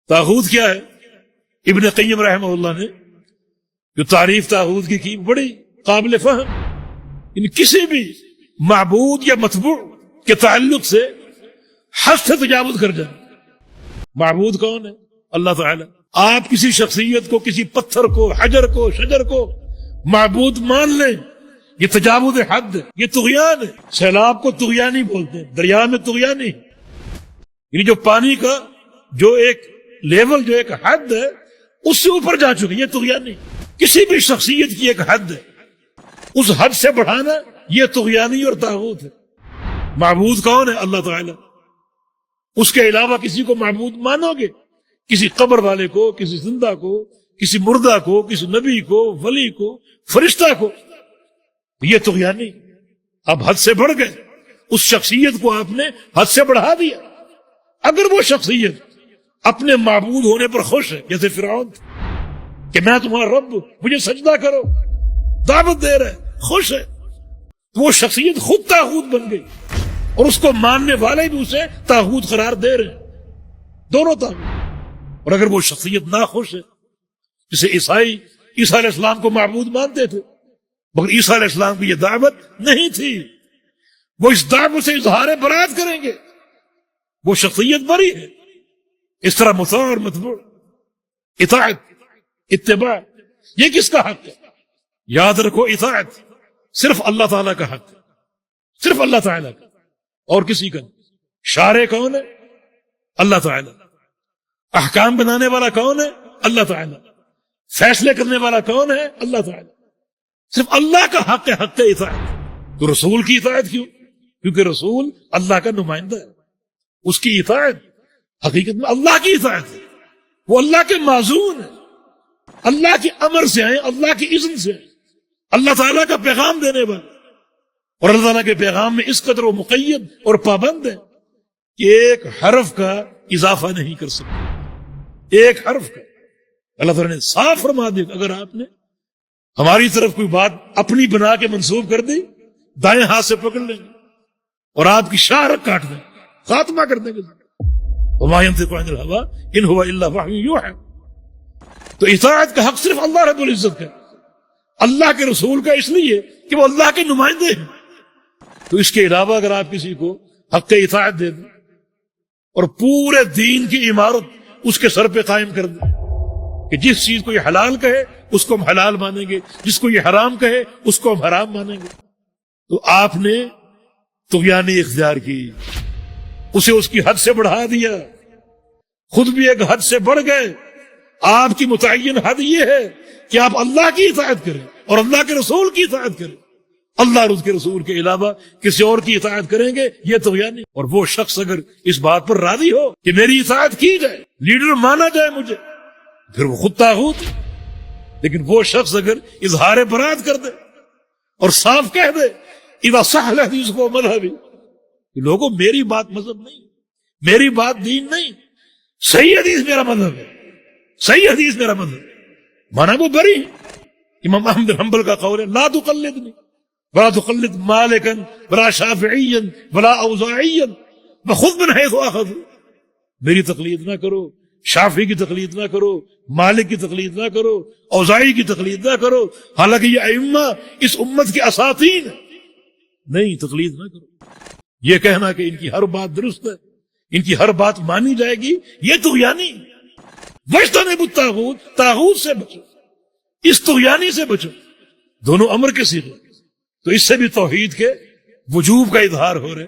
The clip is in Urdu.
طاغوت کیا ہے؟ ابن قیم رحمہ اللہ نے جو تعریف طاغوت کی بڑی قابل فہم. ان کسی بھی معبود یا متبوع کے تعلق سے حد سے تجاوز کر جائیں. معبود کون ہے؟ اللہ تعالی. آپ کسی شخصیت کو، کسی پتھر کو، حجر کو، شجر کو معبود مان لیں، یہ تجاوز حد ہے، یہ طغیان ہے. سیلاب کو طغیانی بولتے ہیں، دریا میں طغیانی. یعنی جو پانی کا جو ایک لیول، جو ایک حد ہے، اس سے اوپر جا چکے، یہ طغیانی. کسی بھی شخصیت کی ایک حد ہے، اس حد سے بڑھانا یہ طغیانی اور طاغوت ہے. معبود کون ہے؟ اللہ تعالی. اس کے علاوہ کسی کو معبود مانو گے، کسی قبر والے کو، کسی زندہ کو، کسی مردہ کو، کسی نبی کو، ولی کو، فرشتہ کو، یہ طغیانی. اب حد سے بڑھ گئے، اس شخصیت کو آپ نے حد سے بڑھا دیا. اگر وہ شخصیت اپنے معبود ہونے پر خوش ہے، جیسے فرعون کہ میں تمہارا رب، مجھے سجدہ کرو، دعوت دے رہا ہے، خوش ہے، تو وہ شخصیت خود طاغوت بن گئی، اور اس کو ماننے والے بھی اسے طاغوت قرار دے رہے ہیں. دونوں طاغوت. اور اگر وہ شخصیت ناخوش ہے، جسے عیسیٰ علیہ السلام کو معبود مانتے تھے، مگر عیسیٰ علیہ السلام کی یہ دعوت نہیں تھی، وہ اس دعوت سے اظہار برات کریں گے، وہ شخصیت بری ہے. اس طرح مطاع اور متبوع، اطاعت، اتباع، یہ کس کا حق ہے؟ یاد رکھو، اطاعت صرف اللہ تعالیٰ کا حق ہے، صرف اللہ تعالیٰ کا، اور کسی کا نہیں. شارع کون ہے؟ اللہ تعالیٰ. احکام بنانے والا کون ہے؟ اللہ تعالیٰ. فیصلے کرنے والا کون ہے؟ اللہ تعالیٰ. صرف اللہ کا حق ہے، حق اطاعت. تو رسول کی اطاعت کیوں؟ کیونکہ رسول اللہ کا نمائندہ ہے. اس کی اطاعت حقیقت میں اللہ کی اطاعت ہے. وہ اللہ کے معزون ہے، اللہ کے امر سے آئے، اللہ کی اذن سے آئے، اللہ تعالیٰ کا پیغام دینے والے. اور اللہ تعالیٰ کے پیغام میں اس قدر وہ مقید اور پابند ہے کہ ایک حرف کا اضافہ نہیں کر سکتے، ایک حرف کا. اللہ تعالیٰ نے صاف فرما دیا کہ اگر آپ نے ہماری طرف کوئی بات اپنی بنا کے منسوب کر دی، دائیں ہاتھ سے پکڑ لیں گے اور آپ کی شاہرگ کاٹ دیں، خاتمہ کر دیں گے. وما ينطق عن الهوى ان هو الا وحي يوحى. تو اطاعت کا حق صرف اللہ رب العزت کا، اللہ کے رسول کا، اس لیے کہ وہ اللہ کے نمائندے ہیں. تو اس کے علاوہ اگر آپ کسی کو حق اطاعت دے دیں اور پورے دین کی عمارت اس کے سر پہ قائم کر دیں کہ جس چیز کو یہ حلال کہے اس کو ہم حلال مانیں گے، جس کو یہ حرام کہے اس کو ہم حرام مانیں گے، تو آپ نے طغیانی اختیار کی، اسے اس کی حد سے بڑھا دیا. خود بھی ایک حد سے بڑھ گئے. آپ کی متعین حد یہ ہے کہ آپ اللہ کی اطاعت کریں اور اللہ کے رسول کی اطاعت کریں. اللہ اور اس کے رسول کے علاوہ کسی اور کی اطاعت کریں گے، یہ طغیانی. اور وہ شخص اگر اس بات پر راضی ہو کہ میری اطاعت کی جائے، لیڈر مانا جائے مجھے، پھر وہ خود طاغوت ہے. لیکن وہ شخص اگر اظہار برات کر دے اور صاف کہہ دے اذا صح الحدیث کو مذہبی، لوگوں میری بات مذہب نہیں، میری بات دین نہیں، صحیح حدیث میرا مذہب ہے، صحیح حدیث میرا مذہب ہے، مانا وہ بری ہے. امام احمد بن حنبل کا قول ہے لا تقلدنی ولا تقلد مالکا ولا شافعیا ولا اوزاعیا وخذ من حیث اخذوا. میری تقلید نہ کرو، شافعی کی تقلید نہ کرو، مالک کی تقلید نہ کرو، اوزاعی کی تقلید نہ کرو، حالانکہ یہ ائمہ اس امت کے اساطین ہیں. نہیں، تقلید نہ کرو. یہ کہنا کہ ان کی ہر بات درست ہے، ان کی ہر بات مانی جائے گی، یہ طغیانی. واجتنبوا الطاغوت، طاغوت سے بچو، اس طغیانی سے بچو. دونوں امر کے صیغے. تو اس سے بھی توحید کے وجوب کا اظہار ہو رہے.